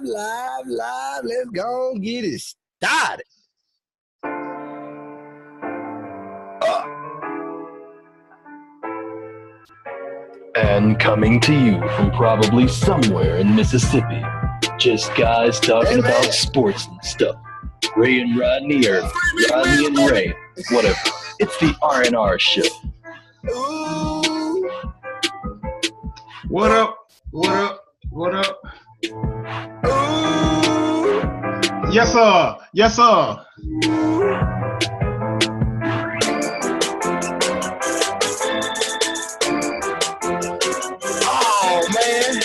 Live. Let's go and get it started. And coming to you from probably somewhere in Mississippi, just guys talking about sports and stuff. Ray and Rodney, or Rodney and Ray, whatever. It's the R&R show. Ooh. What up? Ooh. Yes, sir. Oh, man.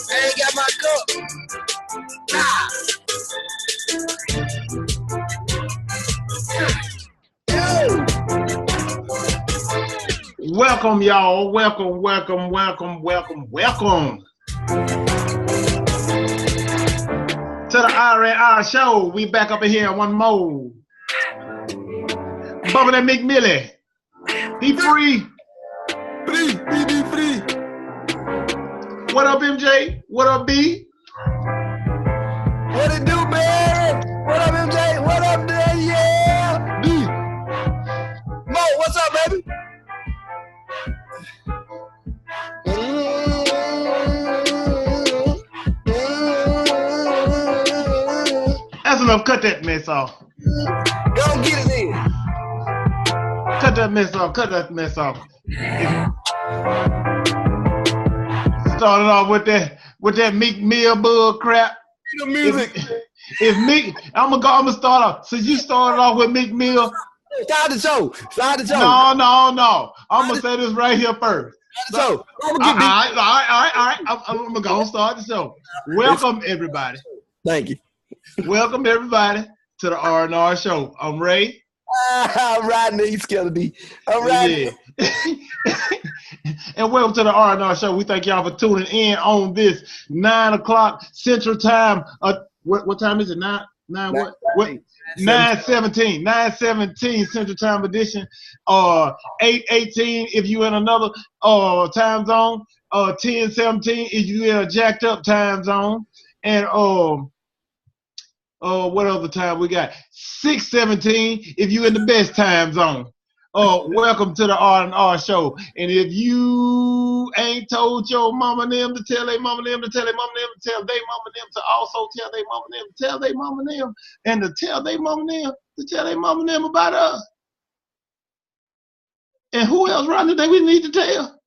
I ain't got my cup. Nah. Welcome, y'all. Welcome to the R&R show. We back up in here one more. Bumping that Meek Millie. He free. Free. What up, MJ? What up, B? What it do, man? What up, MJ? What up, there? Yeah. B. Mo, what's up, baby? That's enough. Cut that mess off. Go get it in. Cut that mess off. Started off with that Meek Mill bull crap. The music. If Meek, I'm gonna start off. Since you started off with Meek Mill. Start the show. No. I'm gonna say this right here first. So, all right. I'm gonna start the show. Welcome everybody. Thank you. Welcome everybody to the R&R show. I'm Ray. I'm Rodney. You scared of me. I'm Rodney. Yeah. And welcome to the R&R show. We thank y'all for tuning in on this 9 o'clock Central Time. What time is it? 9 what? 9:17 Central Time edition. 8:18 if you in another time zone. 10:17 if you in a jacked up time zone. And what other time we got? 6:17 if you in the best time zone. Welcome to the R&R show. And if you ain't told your mama and them to tell their mama and them to tell their mama and them to tell their mama and them to also tell their mama and them to tell their mama and them and to tell their mama and them to tell their mama and them about us. And who else around today we need to tell?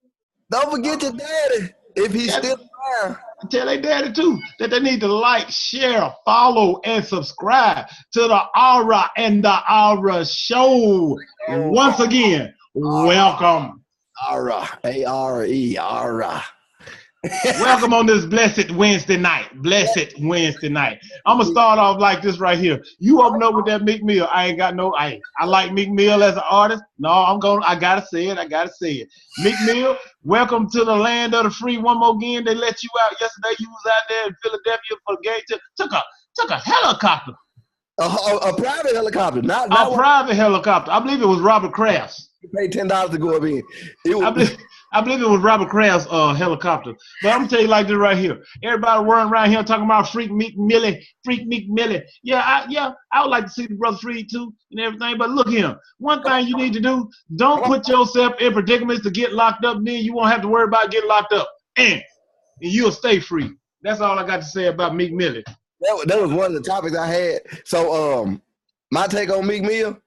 Don't forget your daddy if he's still around. Tell their daddy too that they need to like, share, follow, and subscribe to the Aura and the Aura show. Once again, welcome. Aura, A-R-E, Aura. Welcome on this blessed Wednesday night. I'm gonna start off like this right here. You open up with that Meek Mill. I like Meek Mill as an artist. No, I gotta say it. Meek Mill, welcome to the land of the free. One more again, they let you out yesterday. You was out there in Philadelphia for the game. Took a helicopter. A private helicopter, not private helicopter. I believe it was Robert Kraft's. You paid $10 to go up in. I believe it was Robert Kraft's helicopter. But I'm gonna tell you like this right here. Everybody running around here talking about Freak Meek Millie. Yeah, I would like to see the brother free too and everything. But look here, one thing you need to do: don't put yourself in predicaments to get locked up. Then you won't have to worry about getting locked up, and you'll stay free. That's all I got to say about Meek Millie. That was one of the topics I had. So, my take on Meek Mill: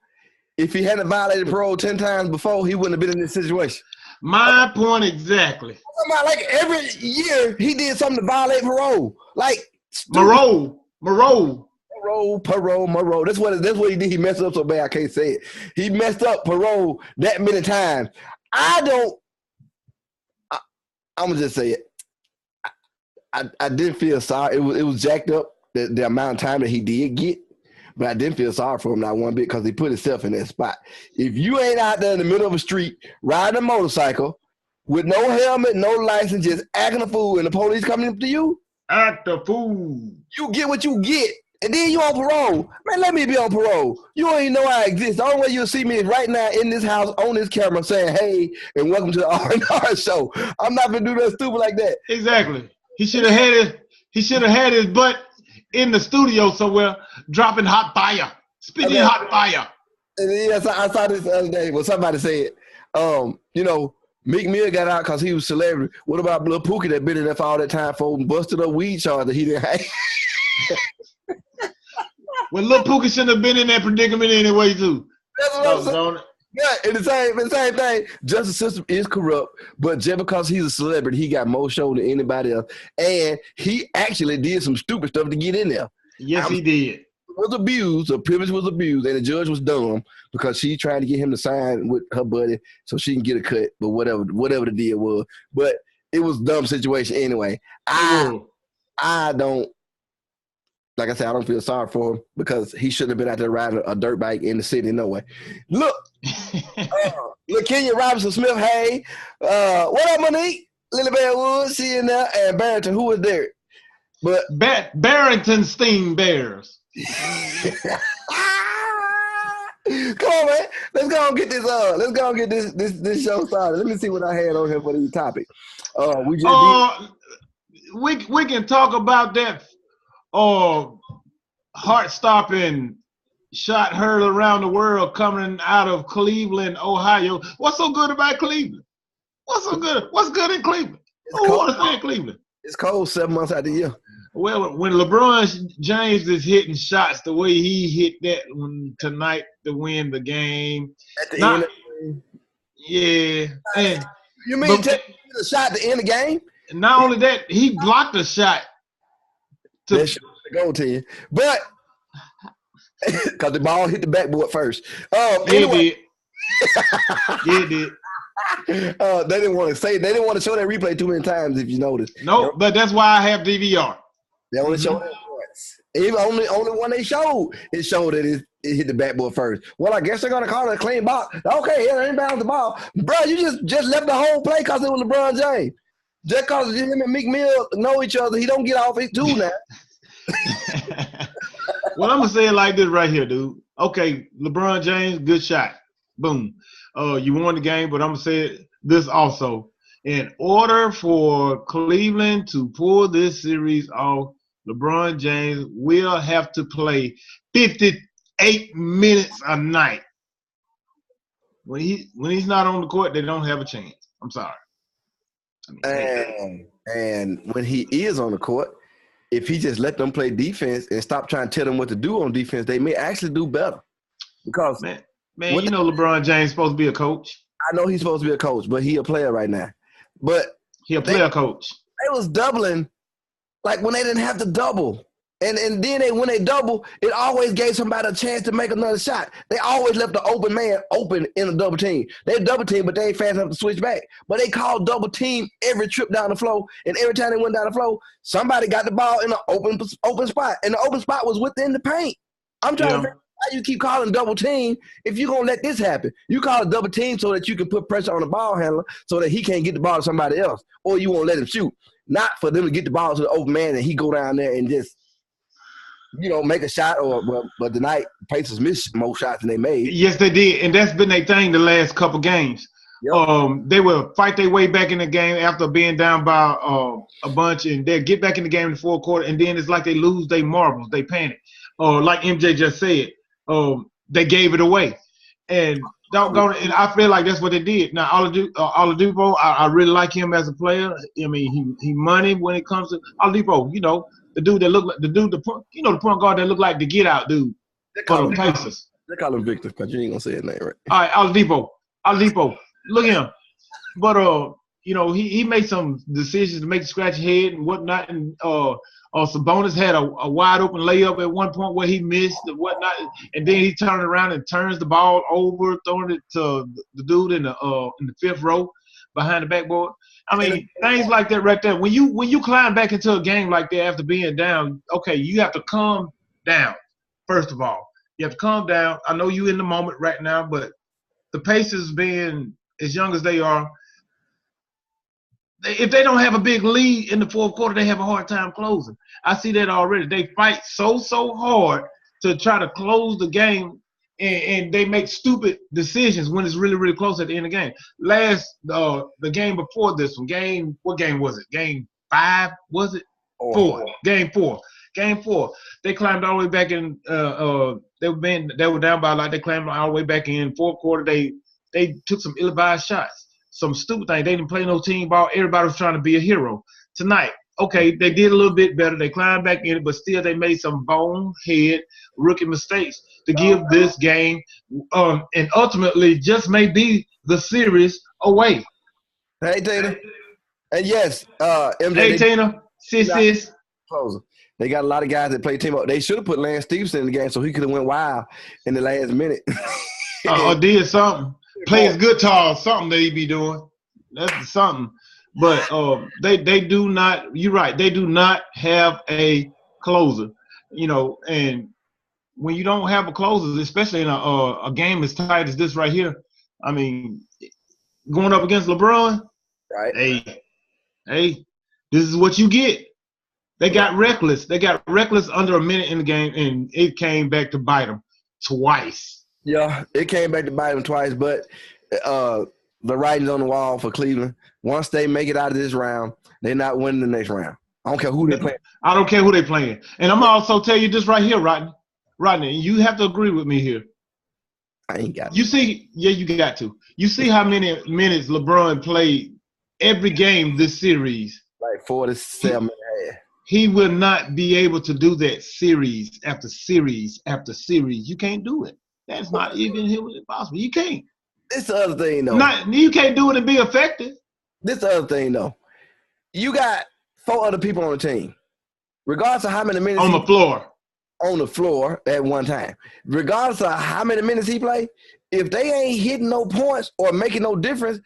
if he hadn't violated parole 10 times before, he wouldn't have been in this situation. My point exactly. Like every year he did something to violate parole. Like parole. That's what he did. He messed up so bad I can't say it. He messed up parole that many times. I'm gonna just say it. I didn't feel sorry. It was jacked up the amount of time that he did get. But I didn't feel sorry for him not one bit because he put himself in that spot. If you ain't out there in the middle of a street riding a motorcycle with no helmet, no license, just acting a fool, and the police coming up to you, act a fool. You get what you get, and then you on parole. Man, let me be on parole. You don't even know I exist. The only way you'll see me is right now in this house on this camera saying, hey, and welcome to the R&R show. I'm not going to do nothing stupid like that. Exactly. He should have had his butt in the studio somewhere, dropping hot fire, spitting hot fire. And yes, I saw this the other day. Well, somebody said, Meek Mill got out because he was a celebrity. What about Lil Pookie that been in there for all that time for busted up weed charge that he didn't have? Well, Lil Pookie shouldn't have been in that predicament anyway, too. That's what I'm saying. Yeah, and the same thing. Justice system is corrupt, but just because he's a celebrity, he got more show than anybody else. And he actually did some stupid stuff to get in there. Yes, he did. Was abused, the privilege was abused, and the judge was dumb because she tried to get him to sign with her buddy so she can get a cut, but whatever the deal was. But it was a dumb situation anyway. I don't, like I said, I don't feel sorry for him because he shouldn't have been out there riding a dirt bike in the city no way. Look, Kenya Robinson Smith, hey, what up, Monique? Lily Bear Woods, she in there, and Barrington, who was there? But Barrington Steen Bears. Come on, man. Let's go and get this. Let's go and get this show started. Let me see what I had on here for these topics. We can talk about that. Heart-stopping shot heard around the world coming out of Cleveland, Ohio. What's so good about Cleveland? What's so good? What's good in Cleveland? Who want to stay in Cleveland? It's cold 7 months out of the year. Well, when LeBron James is hitting shots the way he hit that one tonight to win the game. At the end of the game? Yeah. And, you mean take the shot to end the game? Not only that, he blocked a shot. That should go to you. But because the ball hit the backboard first. Anyway. It did. They didn't want to show that replay too many times if you noticed. No, but that's why I have DVR. They only showed it once. Even only one they showed, it showed that it hit the backboard first. Well, I guess they're gonna call it a clean ball. Okay, yeah, they inbound the ball. Bro, you just left the whole play because it was LeBron James. Just because him and Meek Mill know each other, he don't get off it too now. Well, I'm gonna say it like this right here, dude. Okay, LeBron James, good shot. Boom. You won the game, but I'm gonna say this also. In order for Cleveland to pull this series off, LeBron James will have to play 58 minutes a night. When he's not on the court, they don't have a chance. I'm sorry. And when he is on the court, if he just let them play defense and stop trying to tell them what to do on defense, they may actually do better. Because man, you know LeBron James is supposed to be a coach. I know he's supposed to be a coach, but he a player right now. But he a player coach. They was doubling like when they didn't have to double. And then when they double, it always gave somebody a chance to make another shot. They always left the open man open in a double team. They double team, but they ain't fast enough to switch back. But they called double team every trip down the floor, and every time they went down the floor, somebody got the ball in an open spot, and the open spot was within the paint. I'm trying to figure out why you keep calling double team if you're going to let this happen. You call a double team so that you can put pressure on the ball handler so that he can't get the ball to somebody else, or you won't let him shoot. Not for them to get the ball to the open man and he go down there and just make a shot, but tonight Pacers missed more shots than they made. Yes, they did, and that's been their thing the last couple games. Yep. They will fight their way back in the game after being down by a bunch, and they'll get back in the game in the fourth quarter, and then it's like they lose their marbles, they panic. Like MJ just said, they gave it away, and and I feel like that's what they did. Now, Oladipo, I really like him as a player. I mean, he money when it comes to Oladipo. The dude that look like the point guard that look like the get out dude for the Pacers. They call him Victor because you ain't gonna say his name right. All right, Oladipo, look at him. But he made some decisions to make the scratch head and whatnot. And Sabonis had a wide open layup at one point where he missed and whatnot, and then he turned around and turns the ball over, throwing it to the dude in the fifth row behind the backboard. I mean, things like that right there. When you climb back into a game like that after being down, okay, you have to calm down. First of all, you have to calm down. I know you're in the moment right now, but the Pacers, being as young as they are, if they don't have a big lead in the fourth quarter, they have a hard time closing. I see that already. They fight so hard to try to close the game, and they make stupid decisions when it's really, really close at the end of the game. The game before this one, what game was it? Game 5, was it? 4. Game 4. Game 4. They climbed all the way back in. They were down by a lot. They climbed all the way back in fourth quarter. They took some ill-advised shots. Some stupid thing. They didn't play no team ball. Everybody was trying to be a hero. Tonight, okay, they did a little bit better. They climbed back in it, but still they made some bonehead rookie mistakes to give this game and ultimately just may be the series away. Hey, Tina. And yes, MJ. Hey, Tina. Sis. Closer. They got a lot of guys that play team up. They should have put Lance Stevenson in the game so he could have went wild in the last minute. Or did something. Play his guitar or something that he be doing. That's something. But they do not – you're right. They do not have a closer, and when you don't have a closer, especially in a game as tight as this right here, I mean, going up against LeBron, right? Hey, this is what you get. They got reckless. They got reckless under a minute in the game, and it came back to bite them twice. Yeah, it came back to bite them twice, but the writing's on the wall for Cleveland. Once they make it out of this round, they're not winning the next round. I don't care who they're playing. I don't care who they're playing. And I'm also tell you this right here, Rodney. Rodney, you have to agree with me here. I ain't got it. You see, yeah, you got to. You see how many minutes LeBron played every game this series. Like 47. He will not be able to do that series after series after series. You can't do it. That's not even humanly possible. You can't. This the other thing, though. You can't do it and be effective. This the other thing, though. You got 4 other people on the team. Regardless of how many minutes on the floor at one time. Regardless of how many minutes he play, if they ain't hitting no points or making no difference,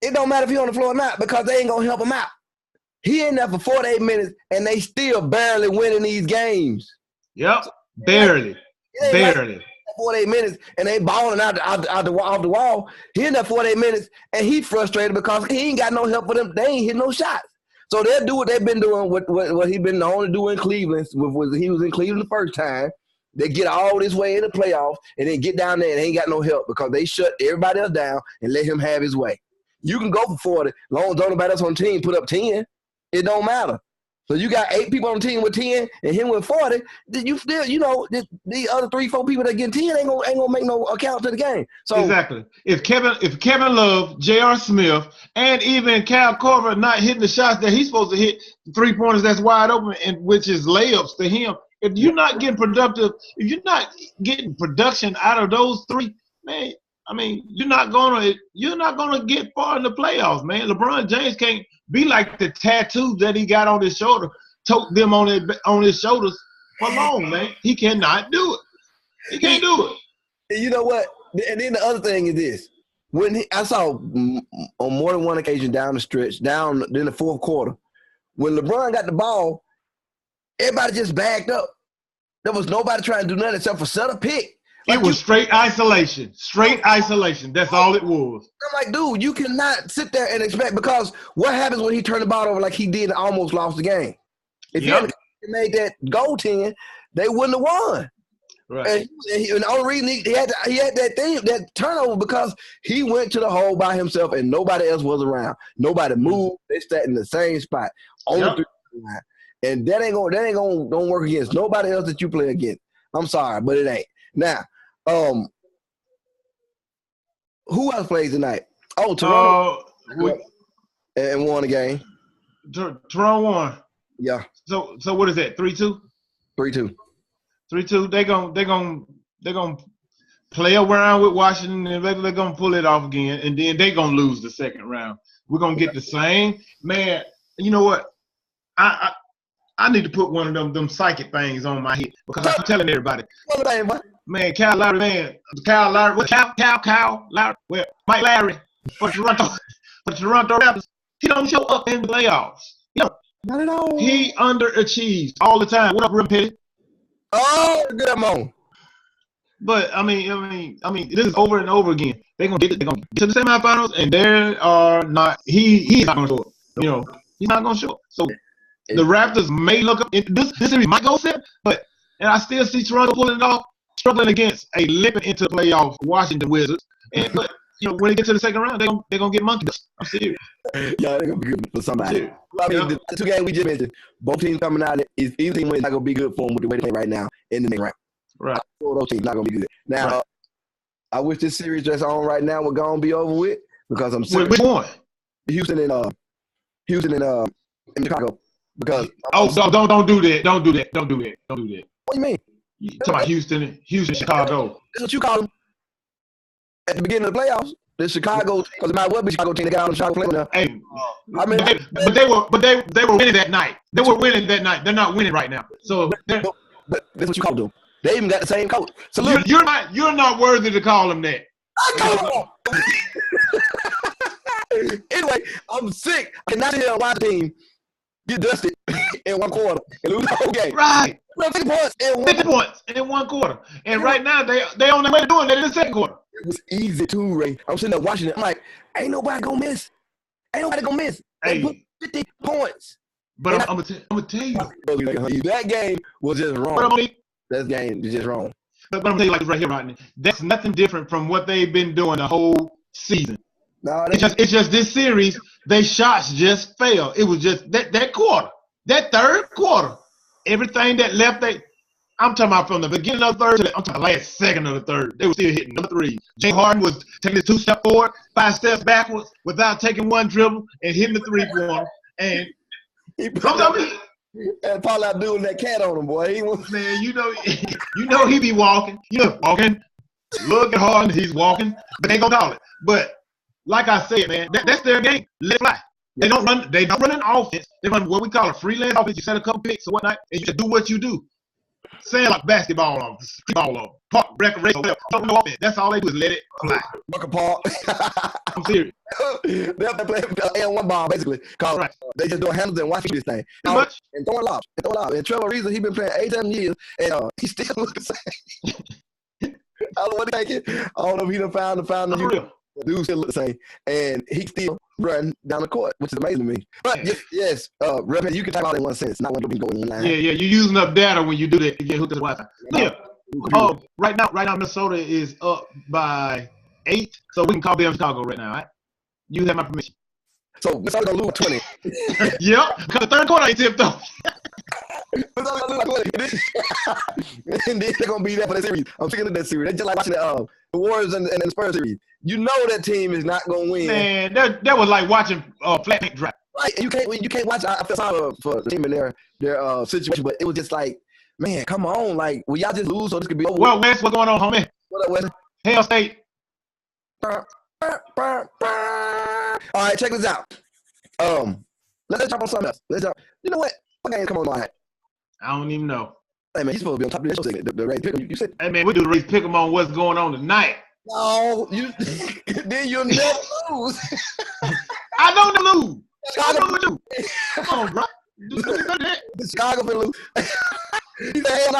it don't matter if he on the floor or not because they ain't going to help him out. He in there for 48 minutes, and they still barely winning these games. Yep, barely. Like 48 minutes, and they balling off the wall. He in there 48 minutes, and he frustrated because he ain't got no help for them. They ain't hitting no shots. So they'll do what they've been doing, what he been known to do in Cleveland. He was in Cleveland the first time. They get all this way in the playoffs, and then get down there and they ain't got no help because they shut everybody else down and let him have his way. You can go for 40, as long as nobody else on the team put up 10. It don't matter. So you got 8 people on the team with 10 and him with 40. Then you still, the other 3-4 people that get 10 ain't gonna make no account to the game. So exactly. If Kevin Love, J.R. Smith, and even Kyle Korver not hitting the shots that he's supposed to hit, 3-pointers that's wide open, and which is layups to him. If you're not getting productive, if you're not getting production out of those 3, man, I mean, you're not gonna get far in the playoffs, man. LeBron James can't be like the tattoo that he got on his shoulder, tote them on his shoulders for long, man. He cannot do it. He can't do it. And you know what? And then the other thing is this: I saw on more than one occasion down the stretch, down in the fourth quarter, when LeBron got the ball, everybody just backed up. There was nobody trying to do nothing except for set a pick. It was straight isolation. Straight isolation. That's all it was. I'm like, dude, you cannot sit there and expect, because what happens when he turned the ball over like he did and almost lost the game? If he had made that goaltend, they wouldn't have won. Right. And the only reason he had that turnover because he went to the hole by himself and nobody else was around. Nobody moved. They sat in the same spot. Only line. And that ain't gonna work against nobody else that you play against. I'm sorry, but it ain't. Now, who else plays tonight? Oh, Toronto and won the game. Toronto won. Yeah. So what is that? 3-2? 3-2. 3-2. They gonna play around with Washington and they're gonna pull it off again, and then they gonna lose the second round. We're gonna get the same, man. You know what? I need to put one of them psychic things on my head because I'm telling everybody. Man, Kyle Lowry, Mike Lowry for Toronto Raptors. He don't show up in the playoffs. Not at all. He underachieves all the time. What up, Rim Petty? Oh, good man. But I mean, this is over and over again. They're gonna get to the semifinals, and they are not. He's not gonna show up. He's not gonna show up. So the Raptors may look up. This series might go 7, and I still see Toronto pulling it off, struggling against a limping into the playoff Washington Wizards. But when they get to the second round, they're gonna get monkey dust. I'm serious. Yeah, they're gonna be good for somebody. Well, I mean, the 2 games we just mentioned, both teams coming out, either team is not gonna be good for them with the way they play right now in the next round. Right. Both those teams not gonna be good. Now, I wish this series that's on right now would gonna be over with because I'm sick. Which one? Houston and Chicago. Because don't do that. Don't do that. What do you mean? You talking about Houston, Chicago. That's what you call them. At the beginning of the playoffs, the Chicago, because it might well be Chicago team that got on the Chicago play now. Hey, I mean, but they were winning that night. They were winning that night. They're not winning right now. So but that's what you call them. They even got the same coach. So look, you're not worthy to call them that. I call them. Anyway, I'm sick. I cannot hear why the team get dusted in one quarter and lose the whole game. Right. 50 points in one quarter. And right now they on their way to doing that in the second quarter. It was easy too, Ray. I'm sitting there watching it. I'm like, ain't nobody gonna miss. They put 50 points. But I'm gonna tell you. That game was just wrong. That game is just wrong. But I'm gonna tell you like this right here, Rodney. That's nothing different from what they've been doing the whole season. No, it's just this series, their shots just fell. It was just that quarter, that third quarter. Everything that left, I'm talking about from the beginning of the third to I'm talking about the last second of the third. They were still hitting number 3. James Harden was taking the 2 steps forward, 5 steps backwards without taking one dribble and hitting the 3-pointer. And and Paul out doing that cat on him, boy. Man, you know he be walking. Walking. Look at Harden, he's walking, but they gonna call it. But like I said, man, that's their game. Let it fly. They don't run an offense. They run what we call a freelance offense. You set a couple picks or whatnot, and you just do what you do. Saying like basketball, park, recreation, don't no offense. That's all they do is let it fly. Buck apart. I'm serious. They'll play L1 ball basically. Cause they just doing handles and watching this thing. And throwing lobs. And Trevor Ariza, he been playing 8-7 years, and he still looks the same. I don't know what he thinking. I don't know if he done found the The dude still look the same, and he still run down the court, which is amazing to me. But yes, Redman, you can type out in one sentence, not one to be going in line. Yeah, you're using up data when you do that. You get hooked to the Wi-Fi. Yeah. Right now, Minnesota is up by 8, so we can call them Chicago right now. Right? You have my permission. So Minnesota gonna lose 20. Yep, because the third quarter ain't tipped off. Minnesota gonna lose 20, and then they're gonna be there for that series. I'm sick of that series. They just like watching the Warriors and the Spurs series. You know that team is not gonna win. Man, that was like watching flat paint dry. Right, you can't watch. I feel sorry for the team in their situation, but it was just like, man, come on, like, will y'all just lose so this could be over? Well, Wes, what's going on, homie? What up, Wes? Hell State. All right, check this out. Let's jump on something else. You know what? What game come on line? I don't even know. Hey man, you supposed to be on top of the show segment. The race pick 'em. You said. Hey man, we do the race pick 'em on what's going on tonight. No, then you'll never lose. I don't lose. I know what you. Come on, bro. Chicago finna lose. He said, hell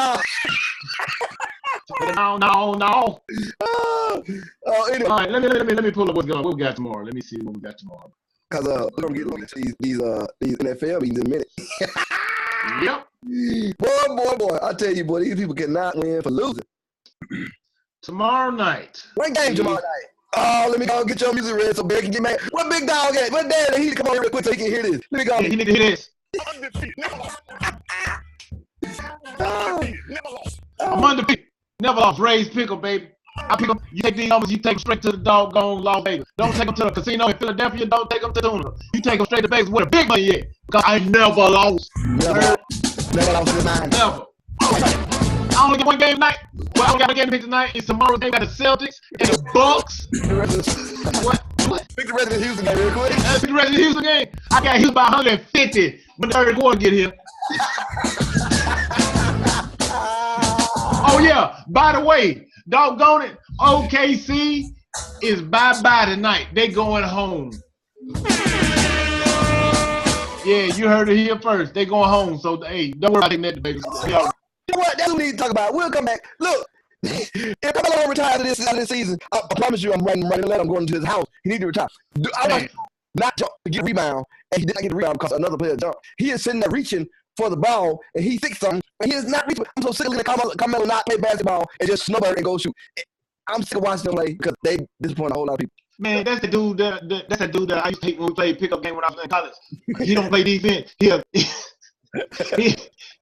no. No. Anyway. All right, let me pull up what's going on. What we got tomorrow? Let me see what we got tomorrow. Cause we're gonna get into these NFL meetings in a minute. Yep. Boy, I tell you, boy, these people cannot win for losing. Tomorrow night. What game tomorrow night? Oh, let me go get your music ready so Bear can get mad. What big dog at? What dad? He need to come on here real quick so he can hear this. Let me go. Yeah, he need to hear this. I'm undefeated. Never lost. Raised pickle, baby. I pick them. You take these numbers, you take them straight to the doggone Las Vegas. Don't take them to the casino in Philadelphia. Don't take them to Tuna. You take them straight to Vegas where the big money at. Because I never lost. Never lost his mind. Never. I only get one game tonight. Well, I only got a game to pick tonight. It's tomorrow's game. Got the Celtics and the Bucks. What? Pick the rest of the Houston game real quick. Pick the rest of the Houston game. I got Houston by 150 when the third quarter get here. Oh, yeah. By the way, doggone it, OKC is bye-bye tonight. They going home. Yeah, you heard it here first. They going home. So, hey, don't worry about that, baby. You know what? That's what we need to talk about. We'll come back. Look, if Carmelo retires this season, I promise you I'm writing a letter. I'm going to his house. He need to retire. I want not jump to get a rebound, and he did not get a rebound because another player jumped. He is sitting there reaching for the ball, and he thinks something, and he is not reaching. I'm so sick of letting Carmelo not play basketball and just snowbird and go shoot. I'm sick of watching them play because they disappoint a whole lot of people. Man, that's the dude that I used to hate when we played pickup game when I was in college. He don't play defense. He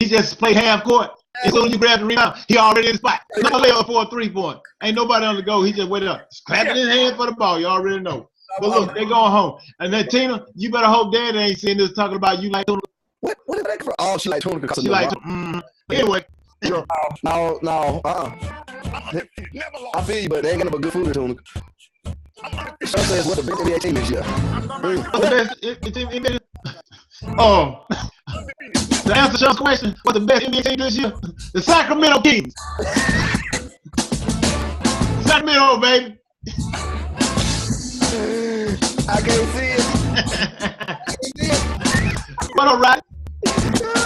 just play half court. As soon as you grab the rebound, he already in the spot. No layup for a 3-point. Ain't nobody on the go. He just waited up. Clapping his hand for the ball. You already know. But look, they going home. And then Tina, you better hope Daddy ain't seeing this talking about you like Tuna. What is that for? Oh, she like Tuna because she like Anyway. No. I feel you, but they ain't got no good food in Tuna. Says what the best NBA team is, to answer Sean's question, what the best NBA team this year? The Sacramento Kings. Sacramento, baby. I can't see it. But all right.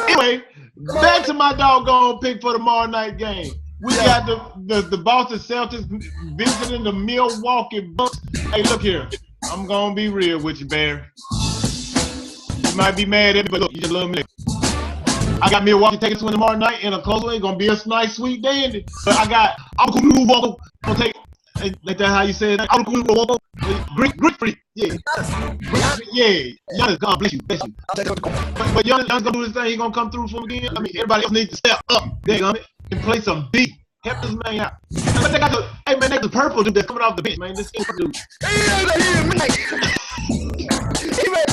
Anyway, back to my doggone pick for tomorrow night game. We got the Boston Celtics visiting the Milwaukee Bucks. Hey, look here. I'm going to be real with you, Barry. You might be mad at me, but look, you just love me. I got Milwaukee taking to win tomorrow night in a close one. It's going to be a nice, sweet dandy. But I got Walker. I'm going to take, like that how you say it. Walker. Greek freak. Yeah. Yeah. Giannis, God bless you. But Giannis going to do this thing. He's going to come through for him again. I mean, everybody else needs to step up. And play some beat. Help this man out. But they got the purple dude that's coming off the bench, man. This dude.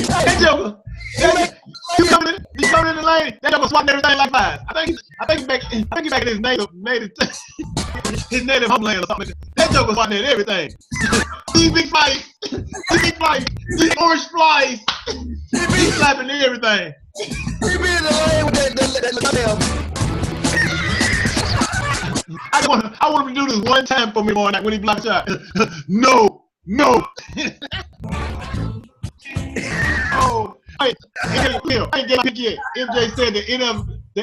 That Joker. He coming in the lane. That Joker swatting everything like flies. I think he's back in his native homeland or something. That Joker swatting at everything. These big flies. These orange flies. He's slapping everything. He be in the lane with that I want him to do this one time for me tomorrow night when he blocks out. No. Oh, wait, I ain't get my pick yet. MJ said the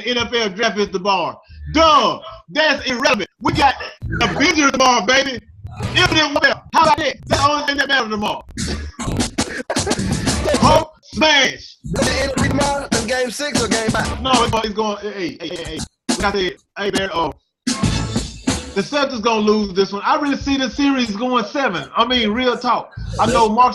NFL draft is the bar. Duh, that's irrelevant. We got the Avengers tomorrow, baby. How about that? That's the only thing that matters tomorrow. Hope smash. Tomorrow, game 6 or game 5? No, it's going. Hey. Like I said, hey, Barry. The Celtics gonna lose this one. I really see the series going 7. I mean, real talk. I know Mark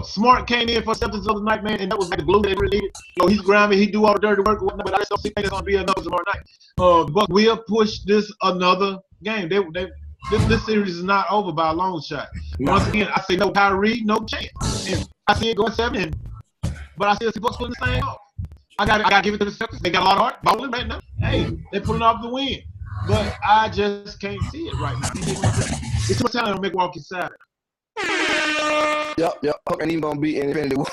Smart came in for Celtics the other night, man, and that was like the glue they really needed. You know, he's grimy, he do all the dirty work, but I just don't think there's gonna be another tomorrow night. But we'll push this another game. This series is not over by a long shot. Once again, I say no Kyrie, no chance. And I see it going 7, but I still see Bucks pulling the same off. I gotta give it to the Celtics. They got a lot of heart, bowling right now. Hey, they're pulling off the win. But I just can't see it right now. It's too much talent on Milwaukee's side. Yep. Ain't even gonna be in Infinity War.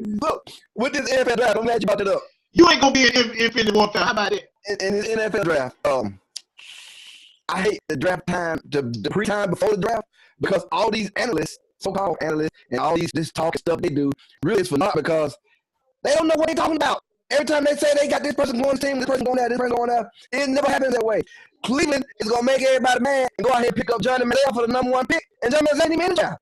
Look, with this NFL draft, I'm glad you brought it up. You ain't gonna be in Infinity War fan. How about it? In this NFL draft, I hate the draft time, the pre-time before the draft, because all these analysts, so-called analysts, and all this talk and stuff they do, really is for naught because they don't know what they're talking about. Every time they say they got this person going to team, this person going there, this person going there, it never happens that way. Cleveland is going to make everybody mad and go out here and pick up Johnny Manziel for the number 1 pick, and Johnny Manziel ain't even in the job.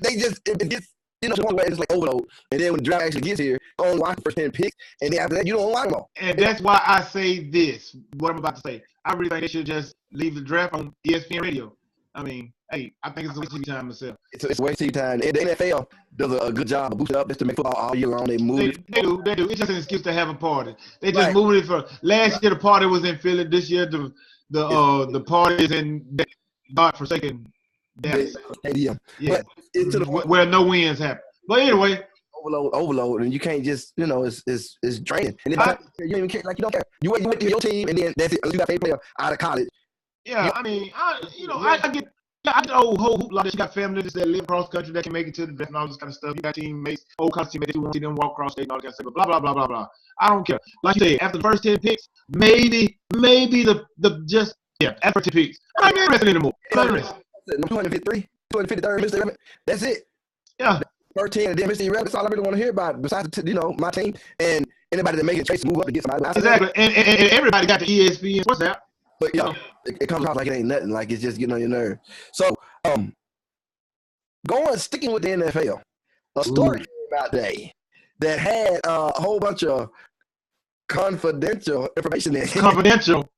They just, it gets, to the point where it's like overload. And then when the draft actually gets here, you only watch the first 10 picks, and then after that, you don't watch them all. And that's why I say this, what I'm about to say. I really think they should just leave the draft on ESPN radio. I mean, hey, I think it's a waste of time myself. It's a waste of time. And the NFL does a good job of boosting up just to make football all year long. They move it. They do. It's just an excuse to have a party. They just moving it for last year. The party was in Philly. This year the party is in godforsaken Dallas. Yeah. But it's to the where no wins happen. But anyway. Overload, and you can't just, it's draining. And then you don't even care, like you don't care. You wait to your team, and then that's it. You got a player out of college. Yeah, I mean, I get the old whole hoopla that you got families that live across country that can make it to the draft and all this kind of stuff. You got teammates, old college teammates who want to see them walk across state and all that kind of stuff. Blah blah blah blah blah. I don't care. Like you said, after the first 10 picks, maybe the just after 10 picks, I'm not interested anymore. I'm not interested. 253, 253rd, Mr. Rabbit. That's it. Yeah. 13 and then Mr. Rabbit. That's all I really want to hear about. Besides, my team and anybody that makes a trade to move up to get somebody. Exactly. And everybody got the ESPN. What's that? But it comes off like it ain't nothing, like it's just getting on your nerve. So, sticking with the NFL, a story came out today that had a whole bunch of confidential information in. Confidential.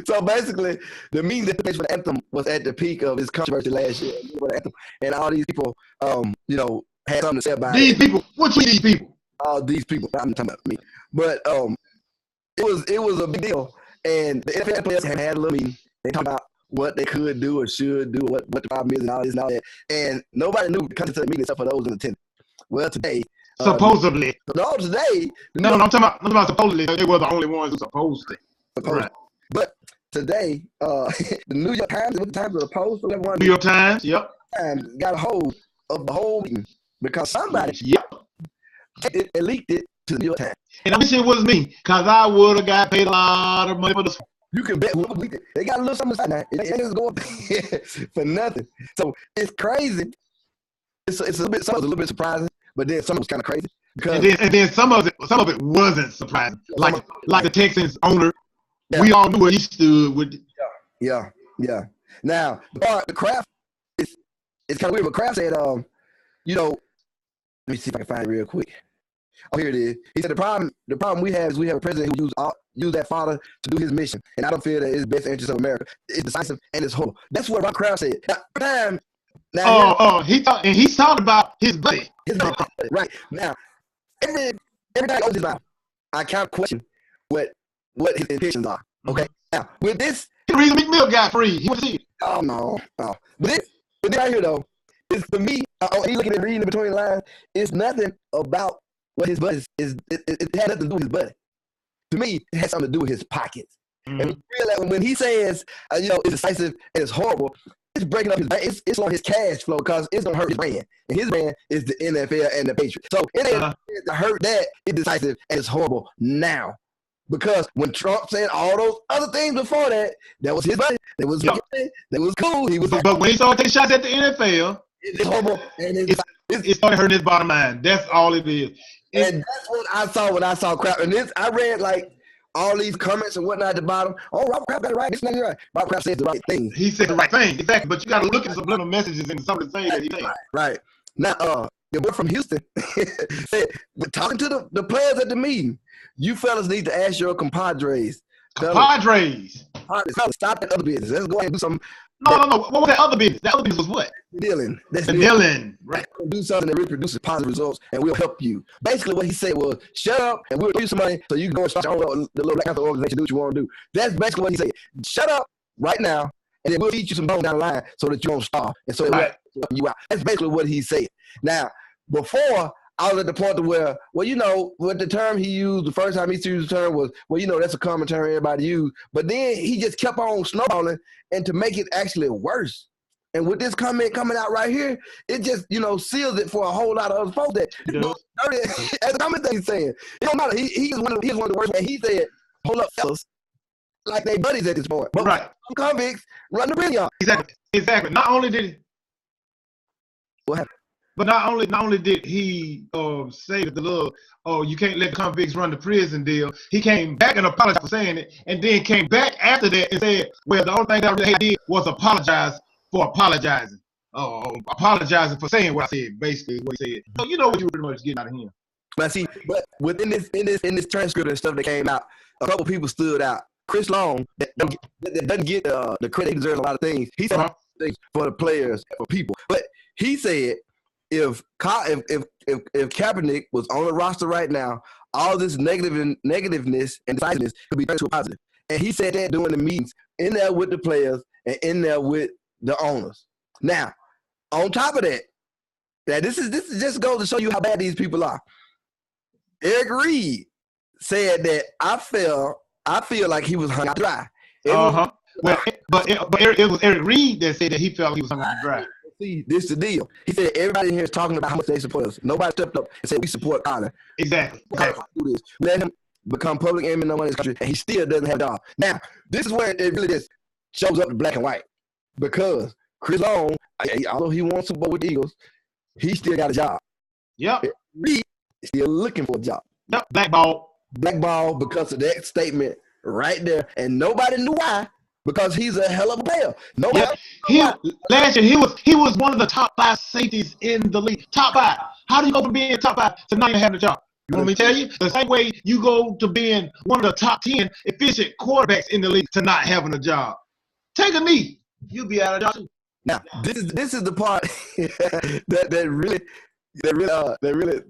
So basically, the meeting that took place for the anthem was at the peak of its controversy last year. For the anthem. And all these people, had something to say about These it. people, what you these people? All these people, I'm talking about me. But it was a big deal. And the NFL players had a little meeting. They talked about what they could do or should do, what the problem is and all this and all that. And nobody knew the content of the meeting except for those in attendance. Well, today. Supposedly. Today. No, I'm talking about supposedly. They were the only ones who supposed to. Right. But today, the New York Times, with the Times of the Post, or whatever, New York Times, yep. Times got a hold of the whole meeting because somebody leaked it to the New York Times. And I wish it was me, because I would have got paid a lot of money for this. You can bet whoever leaked it. They got a little something inside now. It ain't going for nothing. So it's crazy. It's a little bit surprising, but then some of it's kind of crazy. Because and then some of it wasn't surprising. Like the Texans owner, we all knew where he stood with. Yeah. Now the Kraft it's kind of weird, but Kraft said, let me see if I can find it real quick. Oh, here it is. He said the problem we have is we have a president who used that father to do his mission, and I don't feel that it's best interest of America. It's decisive and it's horrible. That's what Rob Kraft said. He's talking about his buddy. Right now, every time he opens his mouth, I kind of question what his intentions are. Okay, now with this, the reason Meek Mill got free, he went to see it. Oh no. But this right here though, is for me. He looking at reading in between the lines. It's nothing about what his buddy is. It had nothing to do with his buddy. To me, it has something to do with his pockets. Mm-hmm. And when he says, it's decisive and it's horrible, it's breaking up his bank. It's on his cash flow because it's gonna hurt his brand, and his brand is the NFL and the Patriots. So it ain't to hurt that. It's decisive and it's horrible now. Because when Trump said all those other things before that was his buddy. That was cool. But when he started taking shots at the NFL, it's horrible. And it started hurting his bottom line. That's all it is. And that's what I saw when I saw Kraft. And I read like all these comments and whatnot at the bottom. Oh, Robert Kraft got it right. This is not right. Robert Kraft said the right thing. He said the right thing, exactly. But you got to look at the subliminal messages and some of the things that he said. Right. Now, your boy from Houston said, talking to the players at the meeting, you fellas need to ask your compadres. Compadres. Stop that other business. Let's go ahead and do something. No. What was that other business? That other business was what? Dealing. Dealing. Right. Do something that really produces positive results, and we'll help you. Basically, what he said was, shut up, and we'll give you some money so you can go and start your own the little Black Panther organization, do what you want to do. That's basically what he said. Shut up right now, and then we'll teach you some bones down the line so that you don't starve, and so it will help you out. That's basically what he said. Now, before, I was at the point to where, what the term he used, the first time he used the term was, that's a common term everybody use. But then he just kept on snowballing, and to make it actually worse. And with this comment coming out right here, it just, seals it for a whole lot of other folks that, as a comment that he's saying, it don't matter. He's one of the worst, and he said, hold up, fellas, like they buddies at this point. But some convicts run the billion. Exactly. Not only did he, what happened? But not only did he say that you can't let the convicts run the prison deal, he came back and apologized for saying it, and then came back after that and said, well, the only thing that I really did was apologize for apologizing. Apologizing for saying what I said, basically what he said. So you know what you were pretty much getting out of him. But within this transcript and stuff that came out, a couple people stood out. Chris Long, that doesn't get the credit he deserves a lot of things. He said things for the players, for people. But he said, if Kaepernick was on the roster right now, all this negativeness and decisiveness could be turned to a positive. And he said that during the meetings, in there with the players and in there with the owners. Now, on top of that, this is just goes to show you how bad these people are. Eric Reed said that I feel like he was hung out dry. But it was Eric Reed that said that he felt he was hung out dry. See, this is the deal. He said everybody in here is talking about how much they support us. Nobody stepped up and said we support Colin. Exactly. Let him become public enemy in this country, and he still doesn't have a job. Now, this is where it really just shows up in black and white. Because Chris Long, although he wants to go with the Eagles, he still got a job. Yep. He is still looking for a job. Yep. Blackball because of that statement right there. And nobody knew why. Because he's a hell of a player. Last year he was one of the top 5 safeties in the league. Top 5. How do you go from being top 5 to not even having a job? You want me to tell you? The same way you go to being one of the top 10 efficient quarterbacks in the league to not having a job. Take a knee. You'll be out of job too. Now, this is the part that really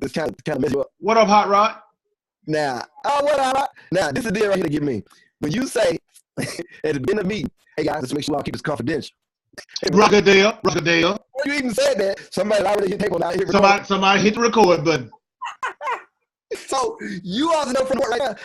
this kind of mess you up. What up, Hot Rod? Now, now this is the deal right here to get me. When you say at the beginning of the meeting, hey guys, let's make sure I'll keep this confidential. Rockadale. Before you even said that, somebody already hit tape on out here. Somebody hit the record button. So you also know from the right now,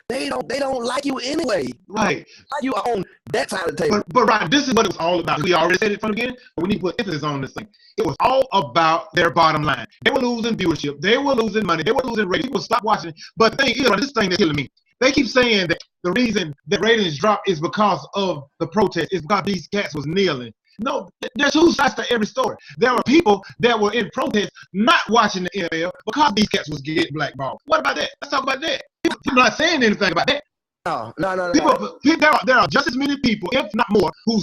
they don't like you anyway. Right. You are on that side of the table. But Ryan, this is what it was all about. We already said it from the beginning, but we need to put emphasis on this thing. It was all about their bottom line. They were losing viewership. They were losing money. They were losing ratings. People stopped watching. But the thing is, this thing that's killing me. They keep saying that the reason that ratings dropped is because of the protest. It's because these cats was kneeling. No, there's two sides to every story. There were people that were in protest not watching the NFL because these cats was getting blackballed. What about that? Let's talk about that. People not saying anything about that. No. There are just as many people, if not more, who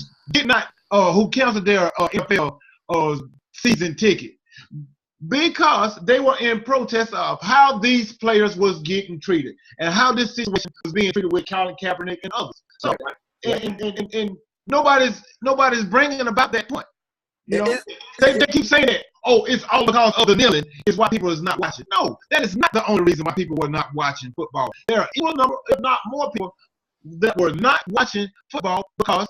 canceled their NFL season ticket because they were in protest of how these players was getting treated and how this situation was being treated with Colin Kaepernick and others. So, and nobody's bringing about that point. You know, they keep saying that. Oh, it's all because of the kneeling is why people is not watching. No, that is not the only reason why people were not watching football. There are equal number, if not more, people that were not watching football because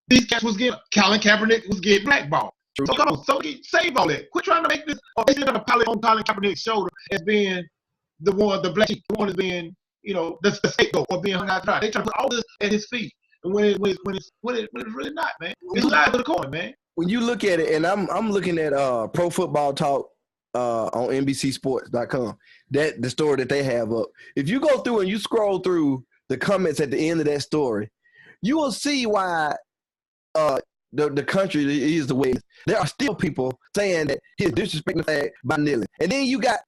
these cats was getting Colin Kaepernick was getting blackballed. So come on, save all that. Quit trying to make this. They still gonna pile it on Colin Kaepernick's shoulder as being the black sheep, the one as being, the scapegoat or being hung out to dry. They try to put all this at his feet, and when it's really not, man. It's live to the coin, man. When you look at it, and I'm looking at Pro Football Talk on NBCSports.com, the story that they have up. If you go through and you scroll through the comments at the end of that story, you will see why the country is the way it is. There are still people saying that he's disrespecting the flag by kneeling. And then you got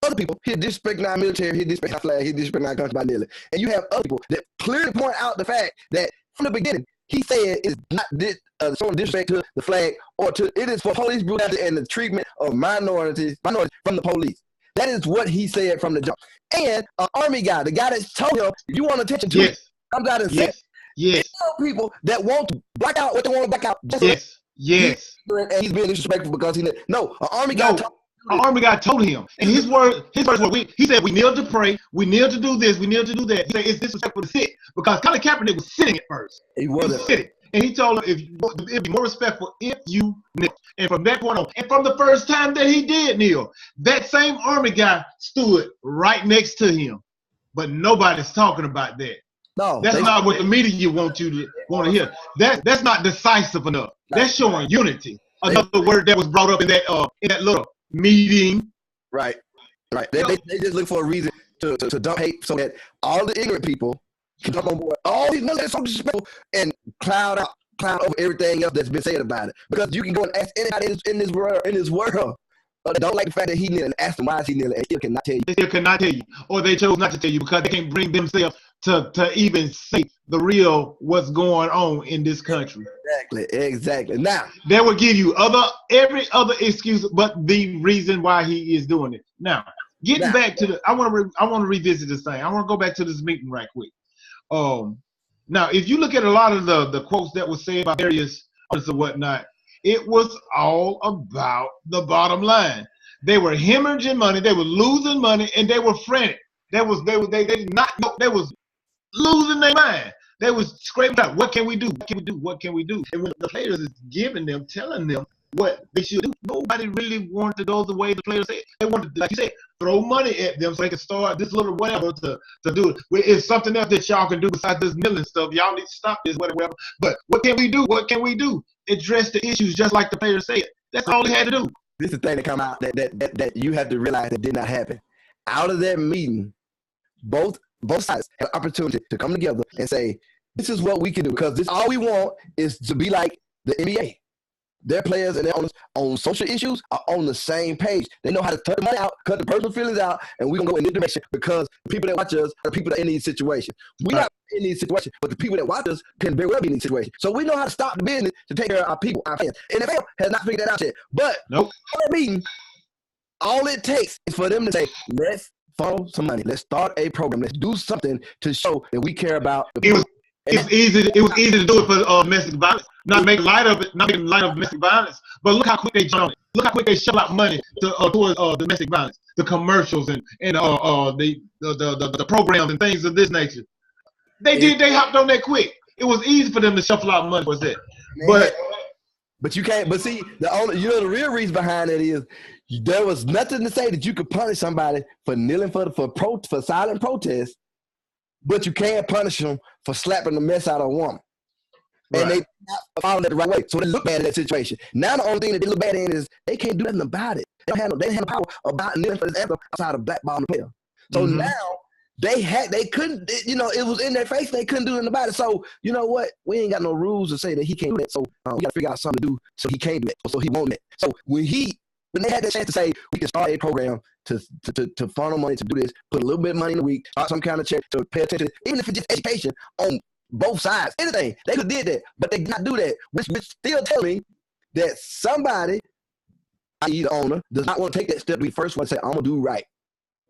other people, he's disrespecting our military, he's disrespecting our flag, he's disrespecting our country by kneeling. And you have other people that clearly point out the fact that from the beginning, he said it's not showing disrespect to the flag it is for police brutality and the treatment of minorities from the police. That is what he said from the jump. And an army guy, the guy that told him, if you want attention to it, I'm going to say. Yes. People that want to black out what they want to black out. Yes. And he's being disrespectful because an army guy told him. And his words were, he said, we kneel to pray, we kneel to do this, we kneel to do that. He said, it's disrespectful to sit. Because Colin Kaepernick was sitting at first. He was sitting. And he told him, it'd be more respectful if you kneel. And from that point on, and from the first time that he did kneel, that same army guy stood right next to him. But nobody's talking about that. No, that's not what the media want to hear. That's not decisive enough. That's showing unity. Another word that was brought up in that little meeting. Right. They just look for a reason to dump hate so that all the ignorant people can jump on board. All these military so disrespectful and cloud over everything else that's been said about it. Because you can go and ask anybody in this world. Don't like the fact that he kneeling and ask them why is he kneeling and still cannot tell you. They still cannot tell you. Or they chose not to tell you because they can't bring themselves to even say the real what's going on in this country. Exactly. Now they will give you every other excuse but the reason why he is doing it. Now, getting back to I want to revisit this thing. I want to go back to this meeting right quick. Now, if you look at a lot of the quotes that were said by various others and whatnot, it was all about the bottom line. They were hemorrhaging money, they were losing money, and they were frantic. They did not know, they was losing their mind. They was scraping out, what can we do? What can we do? What can we do? And when the players is telling them what they should do, nobody really wanted to go the way the players said. They wanted, like you said, throw money at them so they can start this little whatever to do it. It's something else that y'all can do besides this kneeling stuff. Y'all need to stop this, whatever. But what can we do? What can we do? Address the issues just like the players said. That's all they had to do. This is the thing that come out that you have to realize that did not happen. Out of that meeting, both sides had an opportunity to come together and say, this is what we can do, because this all we want is to be like the NBA. Their players and their owners on social issues are on the same page. They know how to cut the money out, cut the personal feelings out, and we're going to go in this direction because the people that watch us are the people that are in these situations. We're not in these situations, but the people that watch us can very well be in these situations. So we know how to stop the business to take care of our people, our fans. NFL has not figured that out yet. But nope. For that meeting, all it takes is for them to say, let's follow some money. Let's start a program. Let's do something to show that we care about the It was people. It was easy to do it for domestic violence. Not making light of it, not making light of domestic violence. But look how quick they jump on it. Look how quick they shell out money towards domestic violence. The commercials and the programs and things of this nature. They hopped on that quick. It was easy for them to shuffle out money. Was that? But you can't. But see, the real reason behind it is there was nothing to say that you could punish somebody for kneeling for silent protest, but you can't punish them for slapping the mess out of a woman. Right. And they not following it the right way. So they look bad in that situation. Now the only thing that they look bad in is they can't do nothing about it. They didn't have the power about kneeling for this anthem outside of blackballing the player. So now they couldn't, it was in their face. They couldn't do nothing about it. So you know what? We ain't got no rules to say that he can't do that. So we got to figure out something to do so he can't do it. So he won't do it. So when they had that chance to say we can start a program to funnel money to do this, put a little bit of money in a week, start some kind of check to pay attention, even if it's just education on both sides, anything, they could have did that, but they did not do that, which still tell me that somebody, i.e. the owner, does not want to take that step to be the first one to say, I'm going to do right.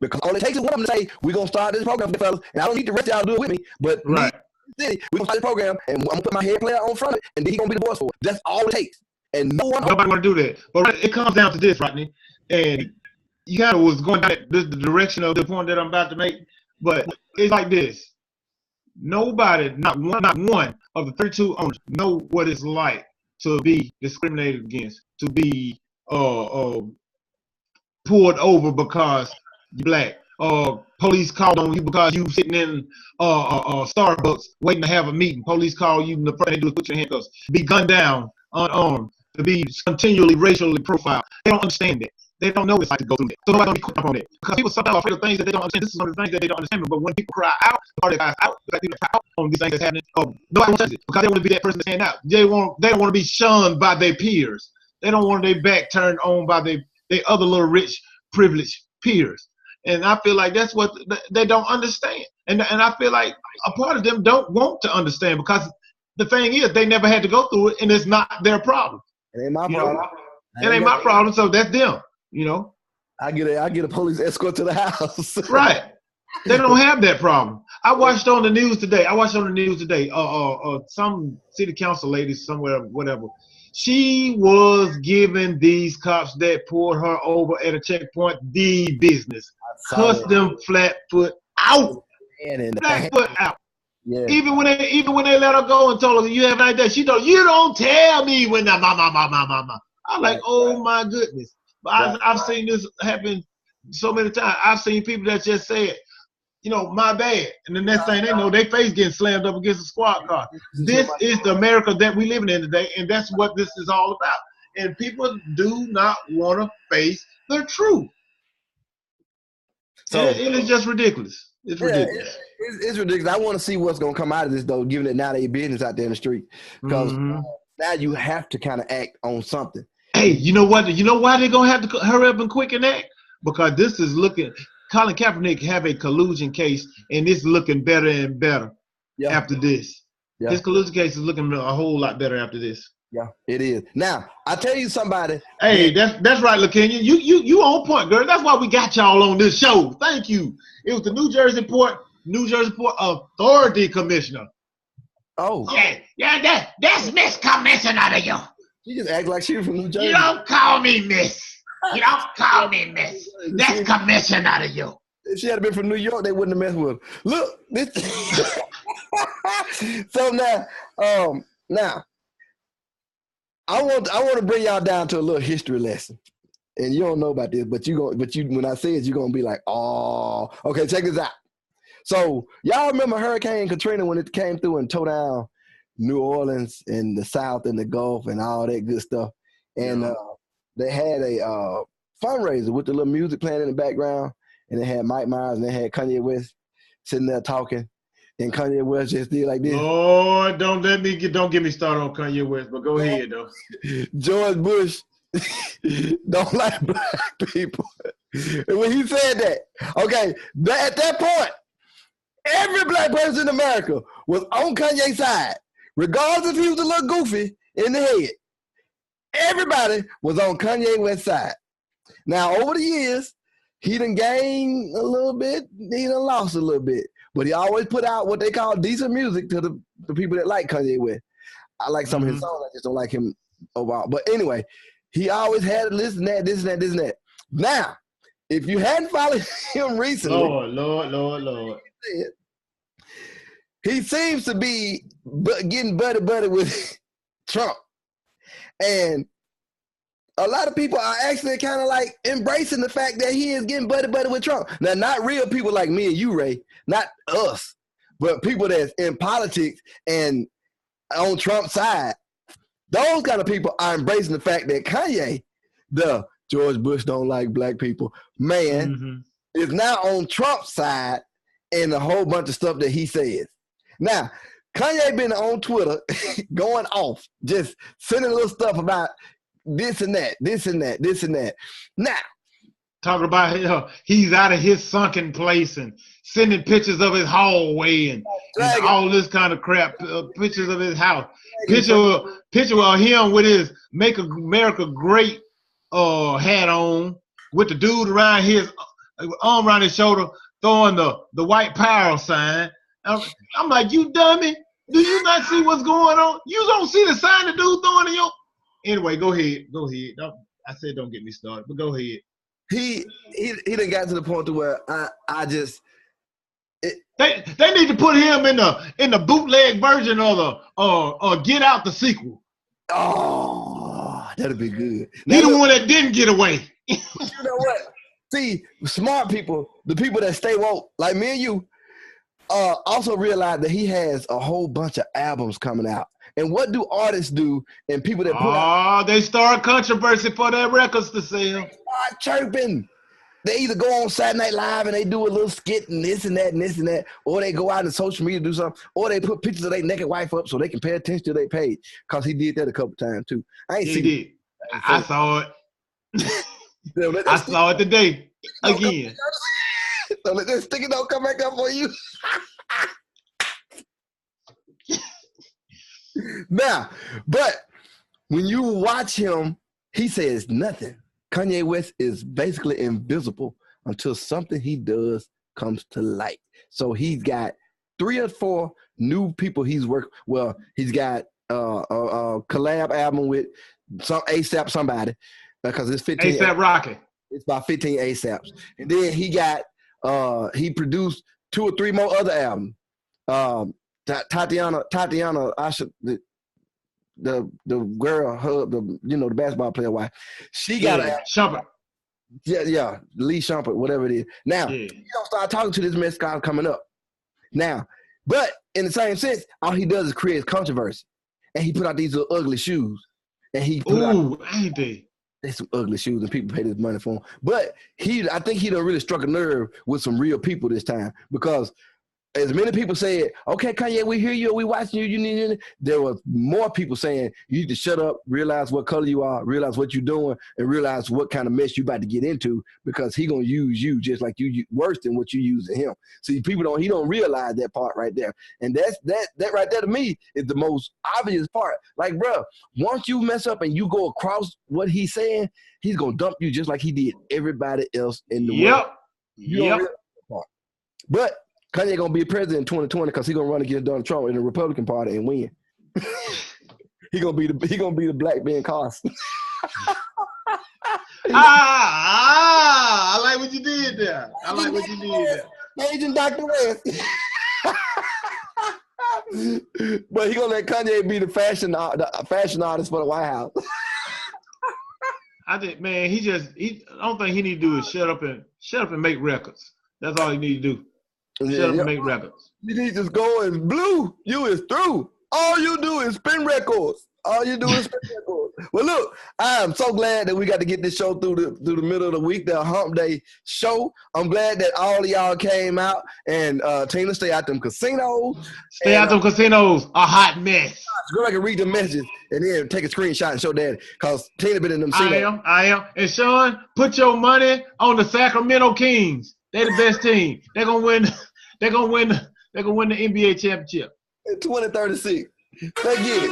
Because all it takes is one of them to say, we're going to start this program for the fellas, and I don't need the rest of y'all to do it with me, but we're going to start this program, and I'm going to put my head player on front of it, and then he's going to be the boss for it. That's all it takes. And nobody want to do that. But it comes down to this, Rodney, and you kind of was going down the direction of the point that I'm about to make, but it's like this. Nobody, not one of the 32 owners know what it's like to be discriminated against, to be pulled over because you're black. Police called on you because you sitting in Starbucks waiting to have a meeting. Police call you and the first thing they do is put your handcuffs. Be gunned down, unarmed, to be continually racially profiled. They don't understand that. They don't know what it's like to go through that. So nobody's going to be quick up on that. Because people sometimes are afraid of things that they don't understand. This is one of the things that they don't understand. But when people cry out, or they cry out, like people cry out on these things that's happening, nobody wants it. Because they want to be that person to stand out. They don't want to be shunned by their peers. They don't want their back turned on by their other little rich, privileged peers. And I feel like that's what they don't understand. And I feel like a part of them don't want to understand because the thing is they never had to go through it and it's not their problem. It ain't my problem. It ain't my problem, so that's them. I get a police escort to the house. Right. They don't have that problem. I watched on the news today. Some city council lady somewhere, whatever. She was giving these cops that pulled her over at a checkpoint the business. Cussed them flat foot out. Flat foot out. Yeah. Even when they let her go and told her you have an idea, she told you don't tell me when the mama. I'm like, oh my goodness. But I've seen this happen so many times. I've seen people that just said, my bad. And the next thing they know, their face getting slammed up against a squad car. This is the America that we living in today, and that's what this is all about. And people do not want to face the truth. So it is just ridiculous. It's ridiculous. It's ridiculous. I want to see what's going to come out of this, though, given that now they business out there in the street. Because now you have to kind of act on something. Hey, you know what? You know why they're going to have to hurry up and quicken act? Because this is looking – Colin Kaepernick have a collusion case, and it's looking better and better after this. Yeah. His collusion case is looking a whole lot better after this. Yeah, it is. Now, I tell you somebody. Hey, that's right, LaKenya. You on point, girl. That's why we got y'all on this show. Thank you. It was the New Jersey Port Authority Commissioner. Oh. Yeah, that's Miss Commissioner to you. She just act like she was from New Jersey. You don't call me Miss. You don't call me Miss. That's Commissioner to you. If she had been from New York, they wouldn't have messed with her. Look, this. So now, I want to bring y'all down to a little history lesson. And you don't know about this, but when I say it, you're gonna be like, oh, okay, check this out. So y'all remember Hurricane Katrina when it came through and tore down New Orleans and the South and the Gulf and all that good stuff. And they had a fundraiser with the little music playing in the background, and they had Mike Myers and they had Kanye West sitting there talking, and Kanye West just did like this. Oh, don't get me started on Kanye West, but go ahead though. George Bush don't like black people. And when he said that, okay, at that point, every black person in America was on Kanye's side, regardless if he was a little goofy in the head. Everybody was on Kanye West's side. Now, over the years, he done gained a little bit, he done lost a little bit. But he always put out what they call decent music to the people that like Kanye West. I like some of his songs, I just don't like him overall. But anyway, he always had this and that, this and that, this and that. Now, if you hadn't followed him recently, Lord. He seems to be getting buddy with Trump. And a lot of people are actually kind of like embracing the fact that he is getting buddy with Trump. Now, not real people like me and you, Ray, not us, but people that's in politics and on Trump's side. Those kind of people are embracing the fact that Kanye, the George Bush don't like black people, man, is now on Trump's side and a whole bunch of stuff that he says. Now, Kanye been on Twitter going off, just sending little stuff about this and that, this and that, this and that. Now, talking about he's out of his sunken place and sending pictures of his hallway and all this kind of crap, pictures of his house. Picture of him with his Make America Great hat on, with the dude around his arm around his shoulder throwing the white power sign. I'm like, you dummy. Do you not see what's going on? You don't see the sign the dude throwing in your... Anyway, go ahead. I said don't get me started, but go ahead. He done got to the point to where I just... They need to put him in the bootleg version of the Get Out the sequel. Oh, that'd be good. He the one that didn't get away. You know what? See, smart people, the people that stay woke, like me and you, also realize that he has a whole bunch of albums coming out. And what do artists do and people that put out? They start controversy for their records to sell. They start chirping. They either go on Saturday Night Live and they do a little skit and this and that and this and that, or they go out on social media to do something, or they put pictures of their naked wife up so they can pay attention to their page. Because he did that a couple times too. I saw it. I saw it today again. So let that sticky don't come back up for you. Now, but when you watch him, he says nothing. Kanye West is basically invisible until something he does comes to light. So he's got 3 or 4 new people he's working. Well, he's got a collab album with some ASAP somebody because it's 15. ASAP Rocky. It's about 15 ASAPs, and then he got he produced 2 or 3 more other albums. Tatiana, the girl, the basketball player wife, she got Shumpert. Yeah, Lee Shumpert, whatever it is. Now, you don't start talking to this mess guy coming up. Now, but in the same sense, all he does is create controversy. And he put out these little ugly shoes. And he put ain't they? They some ugly shoes and people pay this money for them. But I think he done really struck a nerve with some real people this time because as many people said, okay, Kanye, we hear you, we watching you, there was more people saying, you need to shut up, realize what color you are, realize what you're doing, and realize what kind of mess you about to get into because he gonna use you just like you worse than what you using him. See, he don't realize that part right there. And that right there to me is the most obvious part. Like, bro, once you mess up and you go across what he's saying, he's gonna dump you just like he did everybody else in the world. Yep. But Kanye gonna be president in 2020 because he gonna run against Donald Trump in the Republican Party and win. he gonna be the black Ben Carson. I like what you did there. Agent Dr. West. But he gonna let Kanye be the fashion artist for the White House. I think, man, I don't think he need to do is shut up and make records. That's all he need to do. Shut up and make records. You need to just go and blue. You is through. All you do is spin records. Well, look, I am so glad that we got to get this show through the middle of the week, the Hump Day show. I'm glad that all of y'all came out and Tina, stay out them casinos. Stay out them casinos. A hot mess. Go back and read the messages and then take a screenshot and show Daddy because Tina been in them casinos. I am. And Sean, put your money on the Sacramento Kings. They're the best team. They're gonna win. They're gonna win the NBA championship. 2036. Let's get it.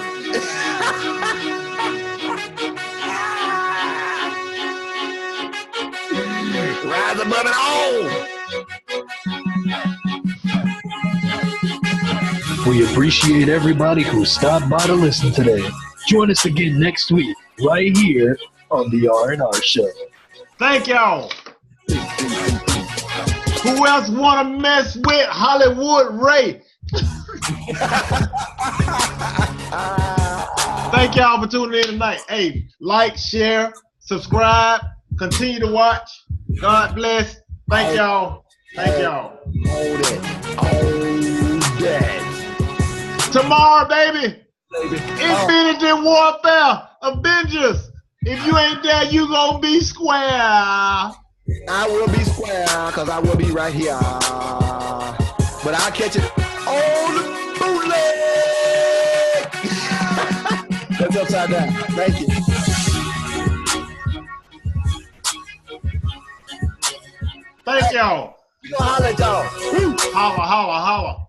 Right. rise above it all. We appreciate everybody who stopped by to listen today. Join us again next week, right here on the R&R Show. Thank y'all. Who else want to mess with Hollywood Ray? Thank y'all for tuning in tonight. Hey, like, share, subscribe, continue to watch. God bless. Thank y'all. Thank y'all. Hold it. Hold that. Tomorrow, baby. Infinity Warfare. Avengers. If you ain't there, you gonna be square. I will be square because I will be right here. But I'll catch it on the bootleg. That's upside down. Thank you. Thank y'all. We gonna holler at y'all. Holla, holla, holla.